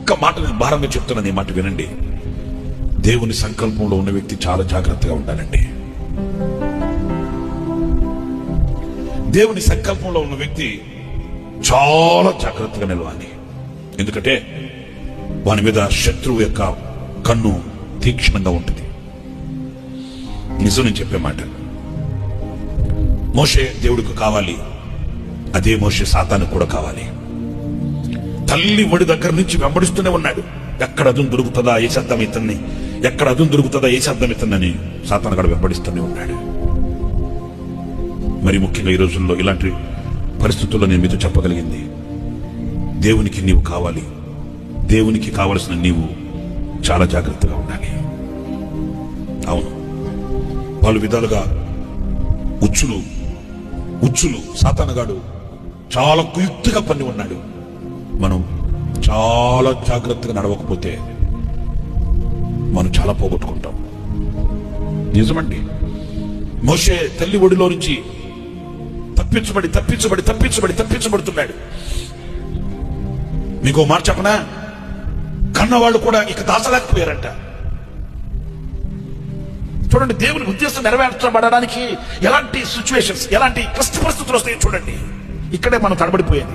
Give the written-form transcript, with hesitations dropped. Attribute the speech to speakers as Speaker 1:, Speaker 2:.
Speaker 1: ఒక్క మాట నేను భారంగా చెప్తున్నాను, ఈ మాట వినండి. దేవుని సంకల్పంలో ఉన్న వ్యక్తి చాలా జాగ్రత్తగా ఉండాలండి. దేవుని సంకల్పంలో ఉన్న వ్యక్తి చాలా జాగ్రత్తగా నిలవాలి. ఎందుకంటే వాని మీద శత్రువు యొక్క కన్ను తీక్షణంగా ఉంటుంది. నిజం నేను చెప్పే మాట. మోషే దేవుడికి కావాలి, అదే మోషే సాతాను కూడా కావాలి. తల్లి ఒడి దగ్గర నుంచి వెంబడిస్తూనే ఉన్నాడు. ఎక్కడ అదును దొరుకుతుందా ఏ శబ్దం ఇతన్ని, ఎక్కడ అదును దొరుకుతుందా ఏ శబ్దం ఇతన్నని సాతాను కూడా వెంబడిస్తూనే ఉన్నాడు. మరి ముఖ్యంగా ఈ రోజుల్లో ఇలాంటి పరిస్థితుల్లో నేను మీతో చెప్పగలిగింది, దేవునికి నీవు కావాలి, దేవునికి కావలసిన నీవు చాలా జాగ్రత్తగా ఉండాలి. అవును, పలు విధాలుగా ఉచ్చులు సాతానుగాడు చాలా కుయుక్తిగా పని ఉన్నాడు. మనం చాలా జాగ్రత్తగా నడవకపోతే మనం చాలా పోగొట్టుకుంటాం. నిజమండి. మోషే తల్లి ఒడిలో నుంచి తప్పించబడుతున్నాడు. మీకు మాట చెప్పనా, కన్నవాళ్ళు కూడా ఇక దాచలేకపోయారంట. చూడండి, దేవుని ఉద్దేశం నెరవేర్చబడడానికి ఎలాంటి సిచ్యువేషన్స్, ఎలాంటి కష్ట పరిస్థితులు వస్తాయి చూడండి. ఇక్కడే మనం తడబడిపోయాం.